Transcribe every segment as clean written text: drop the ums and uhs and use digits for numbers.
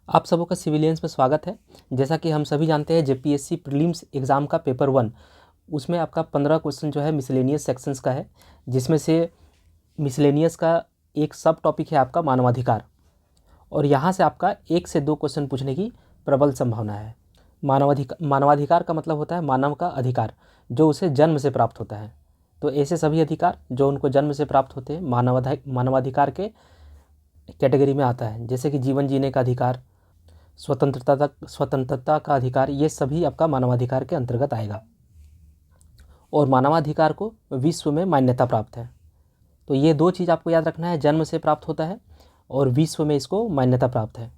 आप सबों का सिविलियंस में स्वागत है। जैसा कि हम सभी जानते हैं जेपीएससी प्रीलिम्स एग्ज़ाम का पेपर 1 उसमें आपका 15 क्वेश्चन जो है मिसलेनियस सेक्शंस का है, जिसमें से मिसलेनियस का एक सब टॉपिक है आपका मानवाधिकार। और यहाँ से आपका 1 से 2 क्वेश्चन पूछने की प्रबल संभावना है। मानवाधिकार का मतलब होता है मानव का अधिकार जो उसे जन्म से प्राप्त होता है। तो ऐसे सभी अधिकार जो उनको जन्म से प्राप्त होते हैं मानवाधिकार के कैटेगरी में आता है, जैसे कि जीवन जीने का अधिकार, स्वतंत्रता का अधिकार, ये सभी आपका मानवाधिकार के अंतर्गत आएगा। और मानवाधिकार को विश्व में मान्यता प्राप्त है। तो ये दो चीज़ आपको याद रखना है, जन्म से प्राप्त होता है और विश्व में इसको मान्यता प्राप्त है।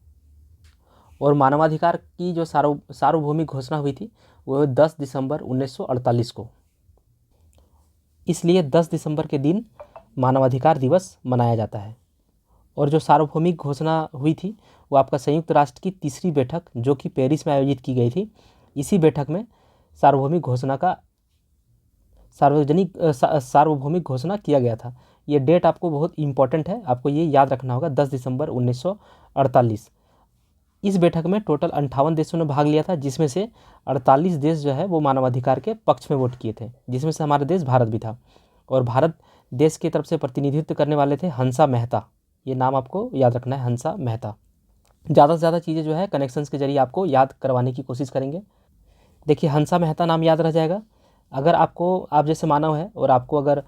और मानवाधिकार की जो सार्वभौमिक घोषणा हुई थी वो 10 दिसंबर 1948 को, इसलिए 10 दिसंबर के दिन मानवाधिकार दिवस मनाया जाता है। और जो सार्वभौमिक घोषणा हुई थी वो आपका संयुक्त राष्ट्र की तीसरी बैठक जो कि पेरिस में आयोजित की गई थी, इसी बैठक में सार्वभौमिक घोषणा का सार्वभौमिक घोषणा किया गया था। ये डेट आपको बहुत इंपॉर्टेंट है, आपको ये याद रखना होगा, 10 दिसंबर 1948। इस बैठक में टोटल 58 देशों ने भाग लिया था, जिसमें से 48 देश जो है वो मानवाधिकार के पक्ष में वोट किए थे, जिसमें से हमारा देश भारत भी था। और भारत देश की तरफ से प्रतिनिधित्व करने वाले थे हंसा मेहता। ये नाम आपको याद रखना है, हंसा मेहता। ज़्यादा से ज़्यादा चीज़ें जो है कनेक्शंस के जरिए आपको याद करवाने की कोशिश करेंगे। देखिए, हंसा मेहता नाम याद रह जाएगा। अगर आप जैसे मानव है और आपको अगर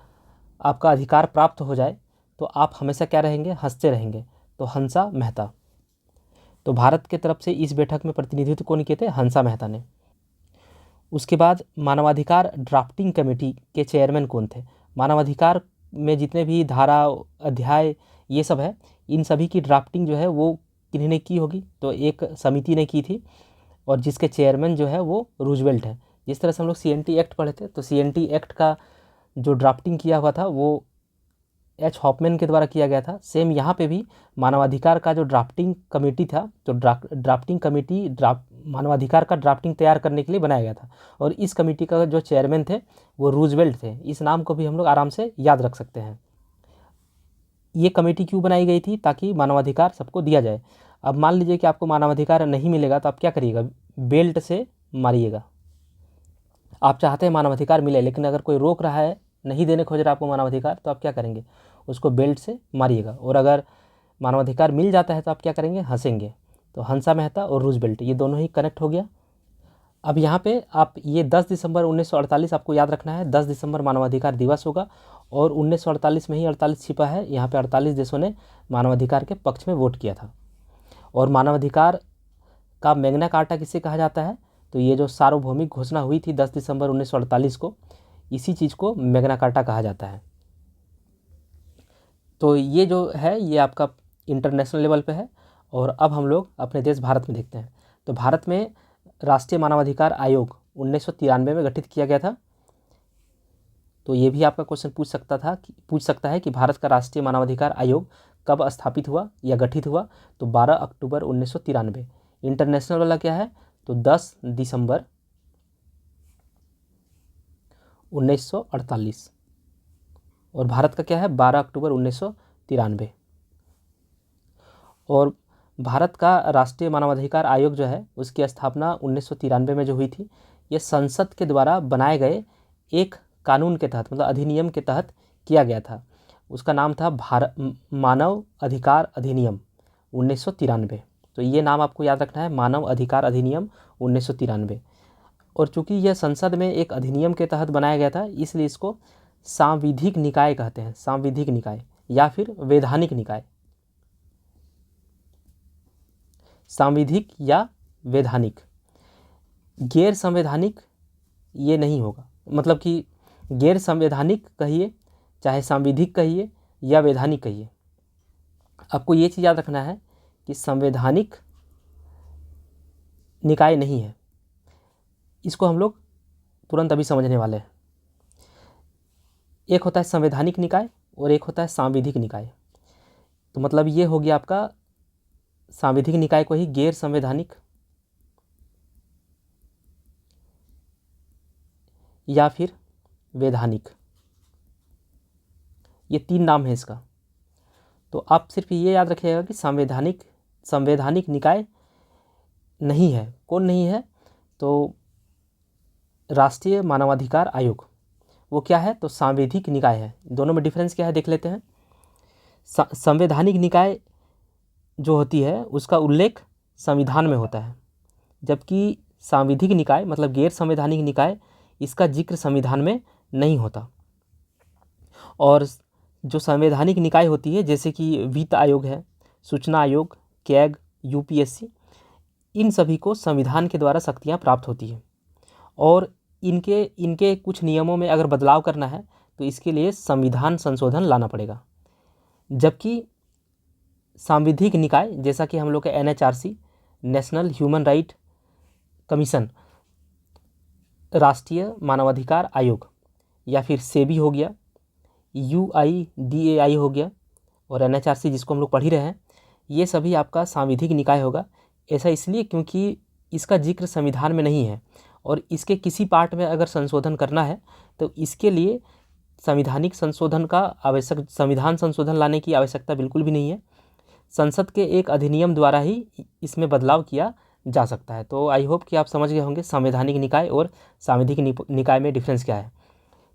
आपका अधिकार प्राप्त हो जाए तो आप हमेशा क्या रहेंगे, हंसते रहेंगे। तो हंसा मेहता। तो भारत के तरफ से इस बैठक में प्रतिनिधित्व कौन किए थे, हंसा मेहता ने। उसके बाद मानवाधिकार ड्राफ्टिंग कमेटी के चेयरमैन कौन थे। मानवाधिकार में जितने भी धारा, अध्याय, ये सब है, इन सभी की ड्राफ्टिंग जो है वो किन्होंने की होगी, तो एक समिति ने की थी। और जिसके चेयरमैन जो है वो रूजवेल्ट है। जिस तरह से हम लोग सीएनटी एक्ट पढ़े थे, तो सीएनटी एक्ट का जो ड्राफ्टिंग किया हुआ था वो एच हॉफमैन के द्वारा किया गया था। सेम यहाँ पे भी मानवाधिकार का जो ड्राफ्टिंग कमेटी था, तो ड्राफ्टिंग कमेटी मानवाधिकार का ड्राफ्टिंग तैयार करने के लिए बनाया गया था। और इस कमेटी का जो चेयरमैन थे वो रूजवेल्ट थे। इस नाम को भी हम लोग आराम से याद रख सकते हैं। ये कमेटी क्यों बनाई गई थी, ताकि मानवाधिकार सबको दिया जाए। अब मान लीजिए कि आपको मानवाधिकार नहीं मिलेगा तो आप क्या करिएगा, बेल्ट से मारिएगा। आप चाहते हैं मानवाधिकार मिले, लेकिन अगर कोई रोक रहा है, नहीं देने खोज रहा है आपको मानवाधिकार, तो आप क्या करेंगे, उसको बेल्ट से मारिएगा। और अगर मानवाधिकार मिल जाता है तो आप क्या करेंगे, हंसेंगे। तो हंसा मेहता और रूजवेल्ट ये दोनों ही कनेक्ट हो गया। अब यहाँ पे आप ये 10 दिसंबर 1948 आपको याद रखना है। 10 दिसंबर मानवाधिकार दिवस होगा और 1948 में ही 48 छिपा है, यहाँ पे 48 देशों ने मानवाधिकार के पक्ष में वोट किया था। और मानवाधिकार का मैग्ना कार्टा किसे कहा जाता है, तो ये जो सार्वभौमिक घोषणा हुई थी 10 दिसंबर 1948 को, इसी चीज़ को मैग्ना कार्टा कहा जाता है। तो ये जो है ये आपका इंटरनेशनल लेवल पे है। और अब हम लोग अपने देश भारत में देखते हैं। तो भारत में राष्ट्रीय मानवाधिकार आयोग 1993 में गठित किया गया था। तो ये भी आपका क्वेश्चन पूछ सकता है कि भारत का राष्ट्रीय मानवाधिकार आयोग कब स्थापित हुआ या गठित हुआ, तो 12 अक्टूबर 1993। इंटरनेशनल वाला क्या है, तो 10 दिसंबर 1948। और भारत का क्या है, 12 अक्टूबर 1993। और भारत का राष्ट्रीय मानवाधिकार आयोग जो है उसकी स्थापना 1993 में जो हुई थी, ये संसद के द्वारा बनाए गए एक कानून के तहत, मतलब अधिनियम के तहत किया गया था। उसका नाम था मानव अधिकार अधिनियम 1993। तो ये नाम आपको याद रखना है, मानव अधिकार अधिनियम 1993। और चूंकि यह संसद में एक अधिनियम के तहत बनाया गया था, इसलिए इसको सांविधिक निकाय कहते हैं, सांविधिक निकाय या फिर वैधानिक निकाय। सांविधिक या वैधानिक, गैर संवैधानिक ये नहीं होगा। मतलब कि गैर संवैधानिक कहिए, चाहे सांविधिक कहिए या वैधानिक कहिए, आपको ये चीज़ याद रखना है कि संवैधानिक निकाय नहीं है। इसको हम लोग तुरंत अभी समझने वाले हैं। एक होता है संवैधानिक निकाय और एक होता है सांविधिक निकाय। तो मतलब ये हो गया आपका, सांविधिक निकाय को ही गैर संवैधानिक या फिर वैधानिक, ये 3 नाम है इसका। तो आप सिर्फ ये याद रखिएगा कि संवैधानिक निकाय नहीं है। कौन नहीं है? तो राष्ट्रीय मानवाधिकार आयोग। वो क्या है? तो सांविधिक निकाय है। दोनों में डिफरेंस क्या है देख लेते हैं। संवैधानिक निकाय जो होती है उसका उल्लेख संविधान में होता है, जबकि सांविधिक निकाय मतलब गैर संवैधानिक निकाय, इसका जिक्र संविधान में नहीं होता। और जो संवैधानिक निकाय होती है जैसे कि वित्त आयोग है, सूचना आयोग, कैग, यूपीएससी, इन सभी को संविधान के द्वारा शक्तियाँ प्राप्त होती है और इनके इनके कुछ नियमों में अगर बदलाव करना है तो इसके लिए संविधान संशोधन लाना पड़ेगा। जबकि सांविधिक निकाय जैसा कि हम लोग के NHRC, national human right commission, राष्ट्रीय मानवाधिकार आयोग, या फिर सेबी हो गया, यूआईडीएआई हो गया, और एनएचआरसी जिसको हम लोग पढ़ ही रहे हैं, ये सभी आपका सांविधिक निकाय होगा। ऐसा इसलिए क्योंकि इसका जिक्र संविधान में नहीं है और इसके किसी पार्ट में अगर संशोधन करना है तो इसके लिए संविधानिक संशोधन का संविधान संशोधन लाने की आवश्यकता बिल्कुल भी नहीं है। संसद के एक अधिनियम द्वारा ही इसमें बदलाव किया जा सकता है। तो आई होप कि आप समझ गए होंगे संवैधानिक निकाय और सांविधिक निकाय में डिफरेंस क्या है।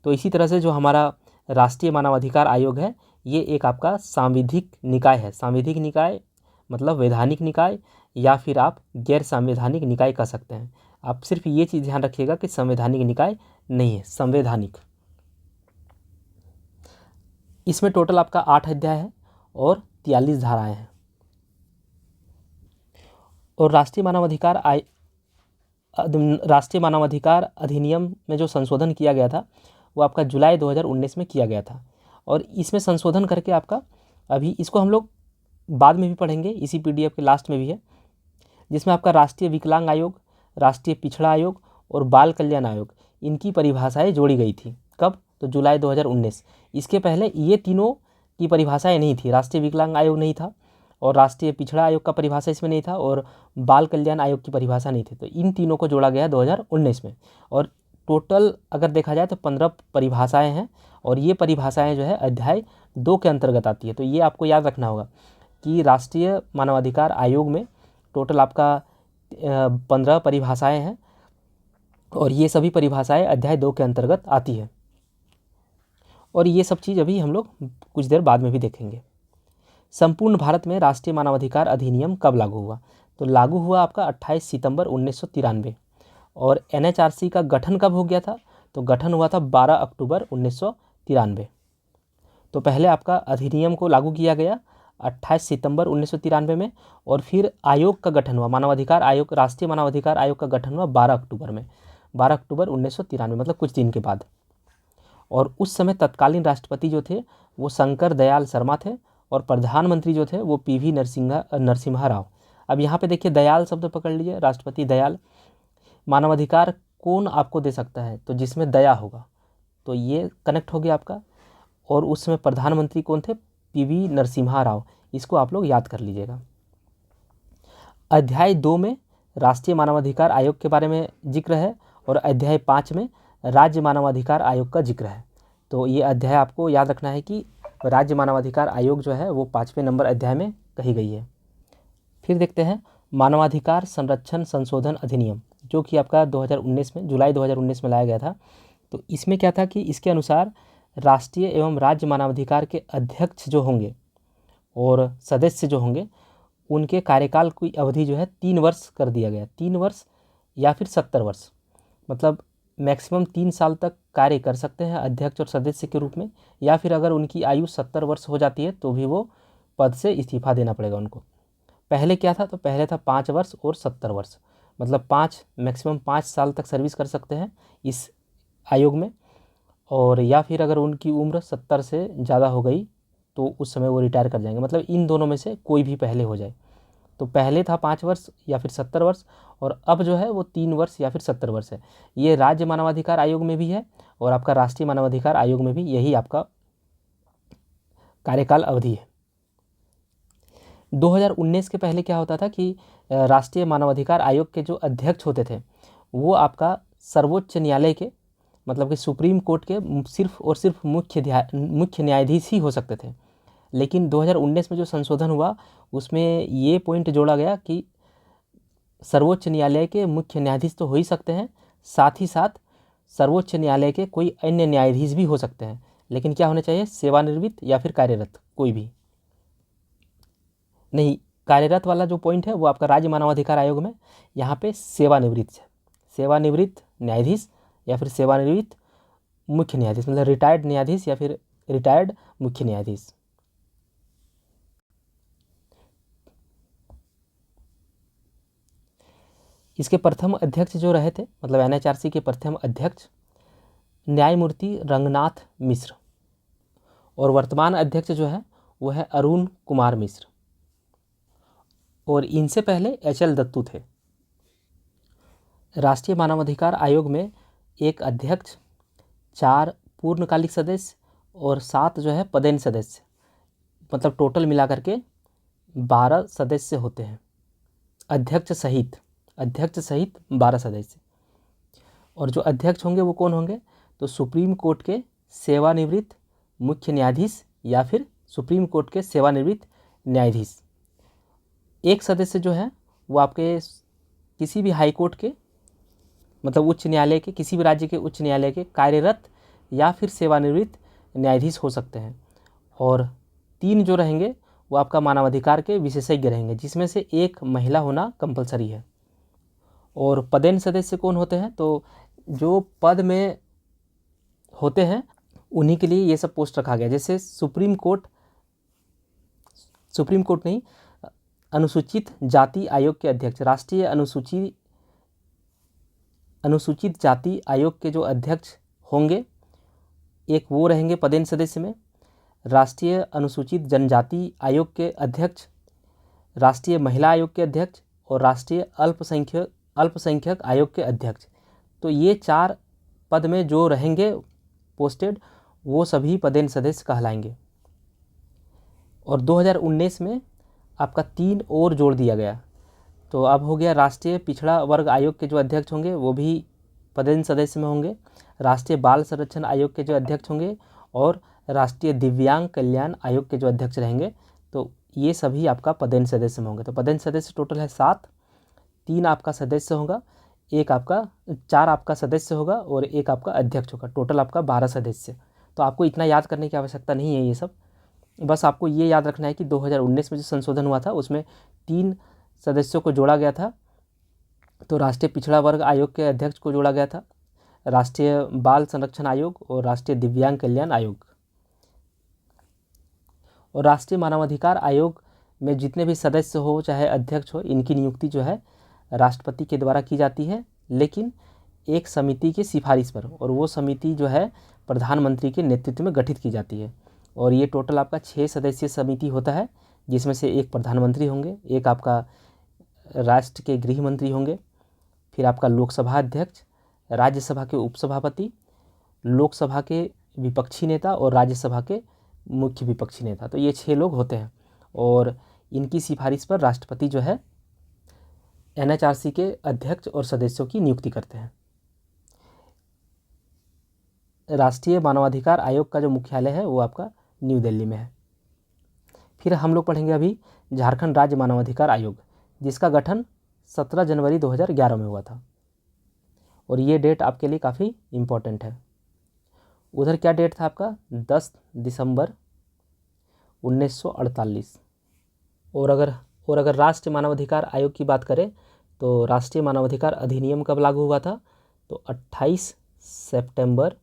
तो इसी तरह से जो हमारा राष्ट्रीय मानवाधिकार आयोग है ये एक आपका सांविधिक निकाय है। सांविधिक निकाय मतलब वैधानिक निकाय या फिर आप गैर संवैधानिक निकाय कह सकते हैं। आप सिर्फ ये चीज़ ध्यान रखिएगा कि संवैधानिक निकाय नहीं है, संवैधानिक। इसमें टोटल आपका 8 अध्याय है और 43 धाराएं हैं। और राष्ट्रीय मानवाधिकार अधिनियम में जो संशोधन किया गया था वो आपका जुलाई 2019 में किया गया था। और इसमें संशोधन करके आपका अभी इसको हम लोग बाद में भी पढ़ेंगे, इसी पीडीएफ के लास्ट में भी है, जिसमें आपका राष्ट्रीय विकलांग आयोग, राष्ट्रीय पिछड़ा आयोग और बाल कल्याण आयोग, इनकी परिभाषाएं जोड़ी गई थी। कब? तो जुलाई 2019। इसके पहले ये तीनों की परिभाषाएं नहीं थी। राष्ट्रीय विकलांग आयोग नहीं था और राष्ट्रीय पिछड़ा आयोग का परिभाषा इसमें नहीं था और बाल कल्याण आयोग की परिभाषा नहीं थी। तो इन तीनों को जोड़ा गया 2019 में। और टोटल अगर देखा जाए तो 15 परिभाषाएं हैं और ये परिभाषाएं जो है अध्याय 2 के अंतर्गत आती है। तो ये आपको याद रखना होगा कि राष्ट्रीय मानवाधिकार आयोग में टोटल आपका 15 परिभाषाएं हैं और ये सभी परिभाषाएं अध्याय 2 के अंतर्गत आती है। और ये सब चीज़ अभी हम लोग कुछ देर बाद में भी देखेंगे। संपूर्ण भारत में राष्ट्रीय मानवाधिकार अधिनियम कब लागू हुआ? तो लागू हुआ आपका 28 सितंबर 1993। और एनएचआरसी का गठन कब हो गया था? तो गठन हुआ था 12 अक्टूबर 1993। तो पहले आपका अधिनियम को लागू किया गया 28 सितंबर 1993 में और फिर आयोग का गठन हुआ, मानवाधिकार आयोग, राष्ट्रीय मानवाधिकार आयोग का गठन हुआ 12 अक्टूबर में, 12 अक्टूबर 1993, मतलब कुछ दिन के बाद। और उस समय तत्कालीन राष्ट्रपति जो थे वो शंकर दयाल शर्मा थे और प्रधानमंत्री जो थे वो पीवी नरसिम्हा राव। अब यहाँ पे देखिए दयाल शब्द पकड़ लीजिए, राष्ट्रपति दयाल। मानवाधिकार कौन आपको दे सकता है? तो जिसमें दया होगा, तो ये कनेक्ट हो गया आपका। और उस समय प्रधानमंत्री कौन थे? पीवी नरसिम्हा राव। इसको आप लोग याद कर लीजिएगा। अध्याय 2 में राष्ट्रीय मानवाधिकार आयोग के बारे में जिक्र है और अध्याय 5 में राज्य मानवाधिकार आयोग का जिक्र है। तो ये अध्याय आपको याद रखना है कि राज्य मानवाधिकार आयोग जो है वो 5वें नंबर अध्याय में कही गई है। फिर देखते हैं मानवाधिकार संरक्षण संशोधन अधिनियम, जो कि आपका 2019 में, जुलाई 2019 में लाया गया था। तो इसमें क्या था कि इसके अनुसार राष्ट्रीय एवं राज्य मानवाधिकार के अध्यक्ष जो होंगे और सदस्य जो होंगे उनके कार्यकाल की अवधि जो है 3 वर्ष कर दिया गया। 3 वर्ष या फिर 70 वर्ष, मतलब मैक्सिमम 3 साल तक कार्य कर सकते हैं अध्यक्ष और सदस्य के रूप में, या फिर अगर उनकी आयु 70 वर्ष हो जाती है तो भी वो पद से इस्तीफा देना पड़ेगा उनको। पहले क्या था? तो पहले था 5 वर्ष और 70 वर्ष, मतलब मैक्सिमम 5 साल तक सर्विस कर सकते हैं इस आयोग में, और या फिर अगर उनकी उम्र 70 से ज़्यादा हो गई तो उस समय वो रिटायर कर जाएंगे। मतलब इन दोनों में से कोई भी पहले हो जाए। तो पहले था 5 वर्ष या फिर 70 वर्ष और अब जो है वो 3 वर्ष या फिर 70 वर्ष है। ये राज्य मानवाधिकार आयोग में भी है और आपका राष्ट्रीय मानवाधिकार आयोग में भी यही आपका कार्यकाल अवधि है। 2019 के पहले क्या होता था कि राष्ट्रीय मानवाधिकार आयोग के जो अध्यक्ष होते थे वो आपका सर्वोच्च न्यायालय के, मतलब कि सुप्रीम कोर्ट के सिर्फ और सिर्फ मुख्य न्यायाधीश ही हो सकते थे। लेकिन 2019 में जो संशोधन हुआ उसमें ये पॉइंट जोड़ा गया कि सर्वोच्च न्यायालय के मुख्य न्यायाधीश तो हो ही सकते हैं, साथ ही साथ सर्वोच्च न्यायालय के कोई अन्य न्यायाधीश भी हो सकते हैं, लेकिन क्या होने चाहिए, सेवानिवृत्त या फिर कार्यरत, कोई भी नहीं। कार्यरत वाला जो पॉइंट है वो आपका राज्य मानवाधिकार आयोग में यहाँ पे सेवानिवृत्त है, सेवानिवृत्त न्यायाधीश या फिर सेवानिवृत्त मुख्य न्यायाधीश, मतलब रिटायर्ड न्यायाधीश या फिर रिटायर्ड मुख्य न्यायाधीश। इसके प्रथम अध्यक्ष जो रहे थे, मतलब एनएचआरसी के प्रथम अध्यक्ष न्यायमूर्ति रंगनाथ मिश्र, और वर्तमान अध्यक्ष जो है वो है अरुण कुमार मिश्र, और इनसे पहले एचएल दत्तू थे। राष्ट्रीय मानवाधिकार आयोग में एक अध्यक्ष, 4 पूर्णकालिक सदस्य और 7 जो है पदेन सदस्य, मतलब टोटल मिलाकर के 12 सदस्य होते हैं, अध्यक्ष सहित 12 सदस्य। और जो अध्यक्ष होंगे वो कौन होंगे, तो सुप्रीम कोर्ट के सेवानिवृत्त मुख्य न्यायाधीश या फिर सुप्रीम कोर्ट के सेवानिवृत्त न्यायाधीश। एक सदस्य जो है वो आपके किसी भी हाई कोर्ट के, मतलब उच्च न्यायालय के, किसी भी राज्य के उच्च न्यायालय के कार्यरत या फिर सेवानिवृत्त न्यायाधीश हो सकते हैं। और 3 जो रहेंगे वो आपका मानवाधिकार के विशेषज्ञ रहेंगे, जिसमें से एक महिला होना कंपलसरी है। और पदेन सदस्य कौन होते हैं, तो जो पद में होते हैं उन्हीं के लिए ये सब पोस्ट रखा गया। जैसे सुप्रीम कोर्ट नहीं, अनुसूचित जाति आयोग के अध्यक्ष, राष्ट्रीय अनुसूचित जाति आयोग के जो अध्यक्ष होंगे, एक वो रहेंगे पदेन सदस्य में। राष्ट्रीय अनुसूचित जनजाति आयोग के अध्यक्ष, राष्ट्रीय महिला आयोग के अध्यक्ष और राष्ट्रीय अल्पसंख्यक आयोग के अध्यक्ष। तो ये 4 पद में जो रहेंगे पोस्टेड, वो सभी पदेन सदस्य कहलाएंगे। और 2019 में आपका 3 और जोड़ दिया गया, तो अब हो गया राष्ट्रीय पिछड़ा वर्ग आयोग के जो अध्यक्ष होंगे वो भी पदेन सदस्य में होंगे, राष्ट्रीय बाल संरक्षण आयोग के जो अध्यक्ष होंगे और राष्ट्रीय दिव्यांग कल्याण आयोग के जो अध्यक्ष रहेंगे, तो ये सभी आपका पदेन सदस्य में होंगे। तो पदेन सदस्य टोटल है 7, 3 आपका सदस्य होगा, 4 आपका सदस्य होगा और 1 आपका अध्यक्ष होगा, टोटल आपका 12 सदस्य। तो आपको इतना याद करने की आवश्यकता नहीं है ये सब, बस आपको ये याद रखना है कि 2019 में जो संशोधन हुआ था उसमें 3 सदस्यों को जोड़ा गया था। तो राष्ट्रीय पिछड़ा वर्ग आयोग के अध्यक्ष को जोड़ा गया था, राष्ट्रीय बाल संरक्षण आयोग और राष्ट्रीय दिव्यांग कल्याण आयोग। और राष्ट्रीय मानवाधिकार आयोग में जितने भी सदस्य हो चाहे अध्यक्ष हो, इनकी नियुक्ति जो है राष्ट्रपति के द्वारा की जाती है, लेकिन एक समिति की सिफारिश पर, और वो समिति जो है प्रधानमंत्री के नेतृत्व में गठित की जाती है। और ये टोटल आपका 6 सदस्यीय समिति होता है, जिसमें से एक प्रधानमंत्री होंगे, एक आपका राष्ट्र के गृह मंत्री होंगे, फिर आपका लोकसभा अध्यक्ष, राज्यसभा के उपसभापति, लोकसभा के विपक्षी नेता और राज्यसभा के मुख्य विपक्षी नेता। तो ये 6 लोग होते हैं और इनकी सिफारिश पर राष्ट्रपति जो है एनएचआरसी के अध्यक्ष और सदस्यों की नियुक्ति करते हैं। राष्ट्रीय मानवाधिकार आयोग का जो मुख्यालय है वो आपका न्यू दिल्ली में है। फिर हम लोग पढ़ेंगे अभी झारखंड राज्य मानवाधिकार आयोग, जिसका गठन 17 जनवरी 2011 में हुआ था, और ये डेट आपके लिए काफ़ी इम्पोर्टेंट है। उधर क्या डेट था आपका, 10 दिसंबर 1948। और अगर राष्ट्रीय मानवाधिकार आयोग की बात करें तो राष्ट्रीय मानवाधिकार अधिनियम कब लागू हुआ था, तो 28 सितंबर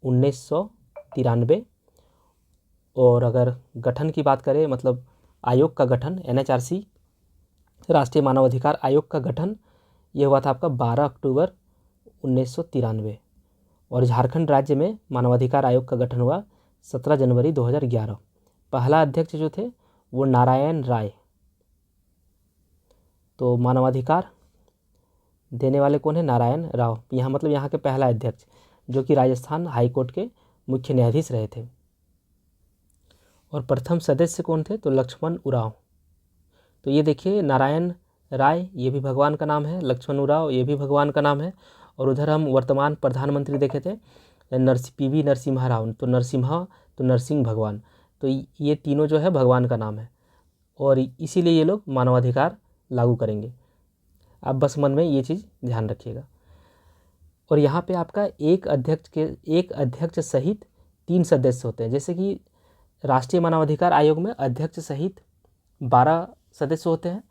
1993। और अगर गठन की बात करें, मतलब आयोग का गठन, एनएचआरसी राष्ट्रीय मानवाधिकार आयोग का गठन ये हुआ था आपका 12 अक्टूबर 1993। और झारखंड राज्य में मानवाधिकार आयोग का गठन हुआ 17 जनवरी 2011। पहला अध्यक्ष जो थे वो नारायण राय। तो मानवाधिकार देने वाले कौन है, नारायण राव, यहाँ मतलब यहाँ के पहला अध्यक्ष, जो कि राजस्थान हाई कोर्ट के मुख्य न्यायाधीश रहे थे। और प्रथम सदस्य कौन थे, तो लक्ष्मण उरांव। तो ये देखिए, नारायण राय ये भी भगवान का नाम है, लक्ष्मण उरांव ये भी भगवान का नाम है। और उधर हम वर्तमान प्रधानमंत्री देखे थे पीवी नरसिम्हा राव, तो नरसिम्हा तो नरसिंह भगवान, तो ये तीनों जो है भगवान का नाम है, और इसीलिए ये लोग मानवाधिकार लागू करेंगे। आप बस मन में ये चीज़ ध्यान रखिएगा। और यहाँ पे आपका एक अध्यक्ष सहित 3 सदस्य होते हैं। जैसे कि राष्ट्रीय मानवाधिकार आयोग में अध्यक्ष सहित 12 सदस्य होते हैं,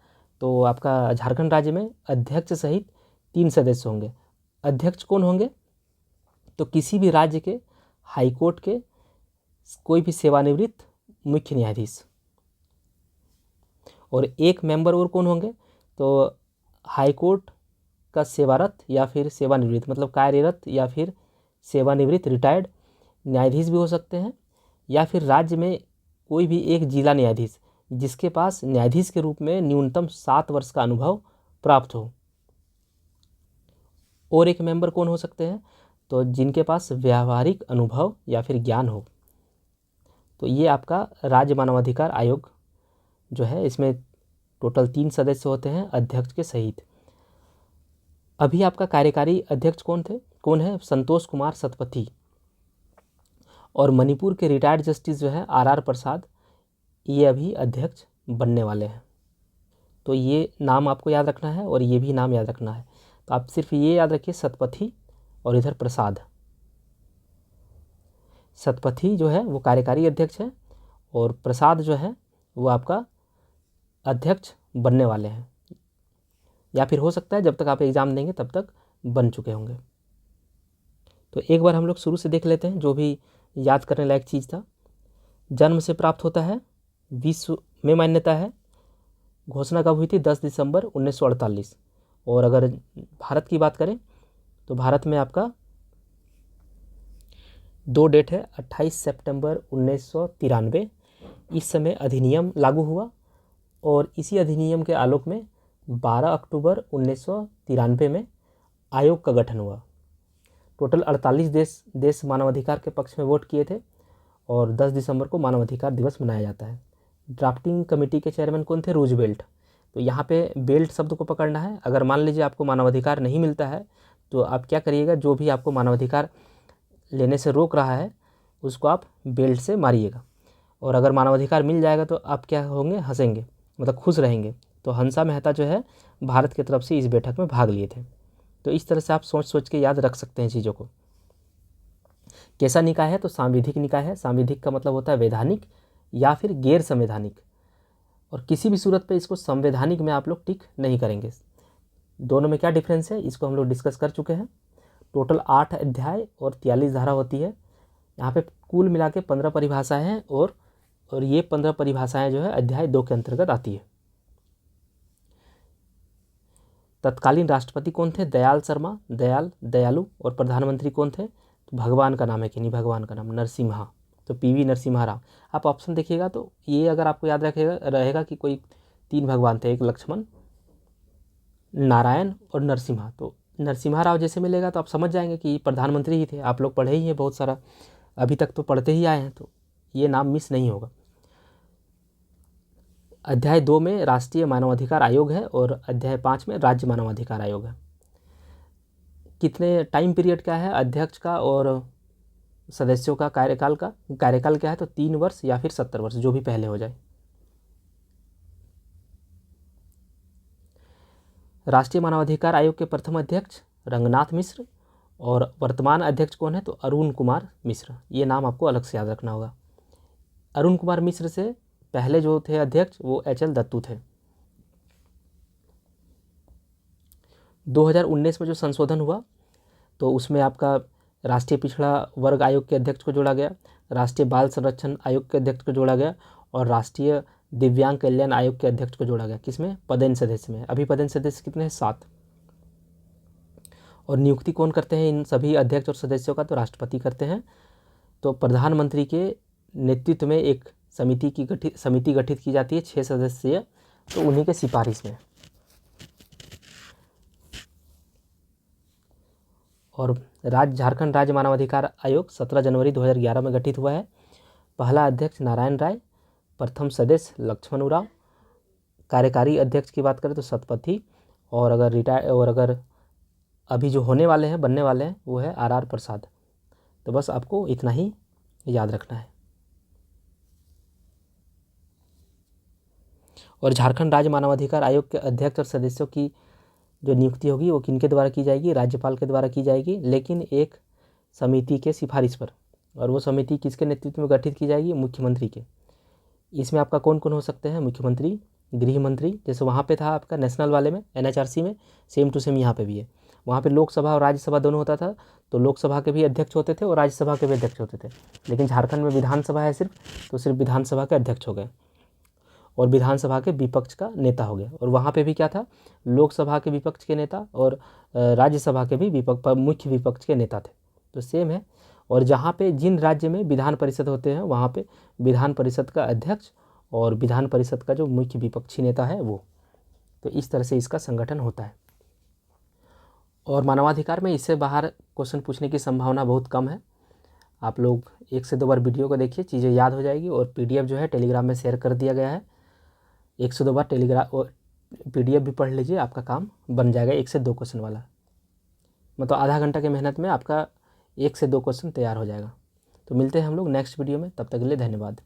तो आपका झारखंड राज्य में अध्यक्ष सहित 3 सदस्य होंगे। अध्यक्ष कौन होंगे? तो किसी भी राज्य के हाईकोर्ट के कोई भी सेवानिवृत्त मुख्य न्यायाधीश। और एक मेंबर और कौन होंगे? तो हाईकोर्ट का सेवारत या फिर सेवानिवृत्त, मतलब कार्यरत या फिर सेवानिवृत्त रिटायर्ड न्यायाधीश भी हो सकते हैं, या फिर राज्य में कोई भी एक जिला न्यायाधीश जिसके पास न्यायाधीश के रूप में न्यूनतम 7 वर्ष का अनुभव प्राप्त हो। और एक मेंबर कौन हो सकते हैं? तो जिनके पास व्यावहारिक अनुभव या फिर ज्ञान हो। तो ये आपका राज्य मानवाधिकार आयोग जो है, इसमें टोटल 3 सदस्य होते हैं अध्यक्ष के सहित। अभी आपका कार्यकारी अध्यक्ष कौन है? संतोष कुमार सतपथी। और मणिपुर के रिटायर्ड जस्टिस जो है RR प्रसाद, ये अभी अध्यक्ष बनने वाले हैं। तो ये नाम आपको याद रखना है और ये भी नाम याद रखना है। तो आप सिर्फ ये याद रखिए, सतपथी और इधर प्रसाद। सतपथी जो है वो कार्यकारी अध्यक्ष है और प्रसाद जो है वो आपका अध्यक्ष बनने वाले हैं, या फिर हो सकता है जब तक आप एग्ज़ाम देंगे तब तक बन चुके होंगे। तो एक बार हम लोग शुरू से देख लेते हैं जो भी याद करने लायक चीज़ था। जन्म से प्राप्त होता है, विश्व में मान्यता है। घोषणा कब हुई थी? 10 दिसंबर 1948। और अगर भारत की बात करें तो भारत में आपका 2 डेट है, 28 सितंबर 1993। इस समय अधिनियम लागू हुआ और इसी अधिनियम के आलोक में 12 अक्टूबर 1993 में आयोग का गठन हुआ। टोटल 48 देश मानवाधिकार के पक्ष में वोट किए थे और 10 दिसंबर को मानवाधिकार दिवस मनाया जाता है। ड्राफ्टिंग कमेटी के चेयरमैन कौन थे? रूजवेल्ट। तो यहाँ पे बेल्ट शब्द को पकड़ना है। अगर मान लीजिए आपको मानवाधिकार नहीं मिलता है तो आप क्या करिएगा, जो भी आपको मानवाधिकार लेने से रोक रहा है उसको आप बेल्ट से मारिएगा। और अगर मानवाधिकार मिल जाएगा तो आप क्या होंगे? हंसेंगे, मतलब खुश रहेंगे। तो हंसा मेहता जो है भारत की तरफ से इस बैठक में भाग लिए थे। तो इस तरह से आप सोच सोच के याद रख सकते हैं चीज़ों को। कैसा निकाय है? तो सांविधिक निकाय है। सांविधिक का मतलब होता है वैधानिक या फिर गैर संवैधानिक, और किसी भी सूरत पे इसको संवैधानिक में आप लोग टिक नहीं करेंगे। दोनों में क्या डिफरेंस है इसको हम लोग डिस्कस कर चुके हैं। टोटल 8 अध्याय और 43 धारा होती है। यहाँ पे कुल मिला के 15 परिभाषाएँ हैं और ये 15 परिभाषाएँ जो है अध्याय 2 के अंतर्गत आती है। तत्कालीन राष्ट्रपति कौन थे? दयाल शर्मा, दयालु। और प्रधानमंत्री कौन थे? तो भगवान का नाम है कि नहीं? भगवान का नाम नरसिम्हा, तो PV नरसिम्हा राव। आप ऑप्शन देखिएगा तो ये अगर आपको याद रहेगा कि कोई 3 भगवान थे, एक लक्ष्मण, नारायण और नरसिम्हा। तो नरसिम्हा राव जैसे मिलेगा तो आप समझ जाएंगे कि प्रधानमंत्री ही थे। आप लोग पढ़े ही हैं बहुत सारा, अभी तक तो पढ़ते ही आए हैं, तो ये नाम मिस नहीं होगा। अध्याय 2 में राष्ट्रीय मानवाधिकार आयोग है और अध्याय 5 में राज्य मानवाधिकार आयोग है। कितने टाइम पीरियड क्या है अध्यक्ष का और सदस्यों का? कार्यकाल क्या है? तो 3 वर्ष या फिर 70 वर्ष, जो भी पहले हो जाए। राष्ट्रीय मानवाधिकार आयोग के प्रथम अध्यक्ष रंगनाथ मिश्र और वर्तमान अध्यक्ष कौन है? तो अरुण कुमार मिश्र। ये नाम आपको अलग से याद रखना होगा। अरुण कुमार मिश्र से पहले जो थे अध्यक्ष वो HL दत्तू थे। 2019 में जो संशोधन हुआ तो उसमें आपका राष्ट्रीय पिछड़ा वर्ग आयोग के अध्यक्ष को जोड़ा गया, राष्ट्रीय बाल संरक्षण आयोग के अध्यक्ष को जोड़ा गया और राष्ट्रीय दिव्यांग कल्याण आयोग के अध्यक्ष को जोड़ा गया। किसमें? पदेन सदस्य में। अभी पदेन सदस्य कितने हैं? 7। और नियुक्ति कौन करते हैं इन सभी अध्यक्ष और सदस्यों का? तो राष्ट्रपति करते हैं। तो प्रधानमंत्री के नेतृत्व में एक समिति गठित की जाती है 6 सदस्यीय, तो उन्हीं के सिफारिश में। और झारखंड राज्य मानवाधिकार आयोग 17 जनवरी 2011 में गठित हुआ है। पहला अध्यक्ष नारायण राय, प्रथम सदस्य लक्ष्मण उरांव। कार्यकारी अध्यक्ष की बात करें तो सतपथी, और अगर अभी जो होने वाले हैं, बनने वाले हैं, वो है RR प्रसाद। तो बस आपको इतना ही याद रखना है। और झारखंड राज्य मानवाधिकार आयोग के अध्यक्ष और सदस्यों की जो नियुक्ति होगी वो किनके द्वारा की जाएगी, राज्यपाल के द्वारा की जाएगी, लेकिन एक समिति के सिफारिश पर। और वो समिति किसके नेतृत्व में गठित की जाएगी, मुख्यमंत्री के। इसमें आपका कौन कौन हो सकते हैं, मुख्यमंत्री, गृह मंत्री, जैसे वहाँ पे था आपका नेशनल वाले में NHRC में, सेम टू सेम यहाँ पे भी है। वहाँ पे लोकसभा और राज्यसभा दोनों होता था, तो लोकसभा के भी अध्यक्ष होते थे और राज्यसभा के भी अध्यक्ष होते थे। लेकिन झारखंड में विधानसभा है सिर्फ, तो सिर्फ विधानसभा के अध्यक्ष हो गए और विधानसभा के विपक्ष का नेता हो गया। और वहाँ पे भी क्या था, लोकसभा के विपक्ष के नेता और राज्यसभा के भी मुख्य विपक्ष के नेता थे, तो सेम है। और जहाँ पे जिन राज्य में विधान परिषद होते हैं वहाँ पे विधान परिषद का अध्यक्ष और विधान परिषद का जो मुख्य विपक्षी नेता है वो। तो इस तरह से इसका संगठन होता है। और मानवाधिकार में इससे बाहर क्वेश्चन पूछने की संभावना बहुत कम है। आप लोग 1 से 2 बार वीडियो को देखिए, चीज़ें याद हो जाएगी। और PDF जो है टेलीग्राम में शेयर कर दिया गया है, 1 से 2 बार टेलीग्राम PDF भी पढ़ लीजिए, आपका काम बन जाएगा 1 से 2 क्वेश्चन वाला। मतलब आधा घंटा की मेहनत में आपका 1 से 2 क्वेश्चन तैयार हो जाएगा। तो मिलते हैं हम लोग नेक्स्ट वीडियो में, तब तक के लिए धन्यवाद।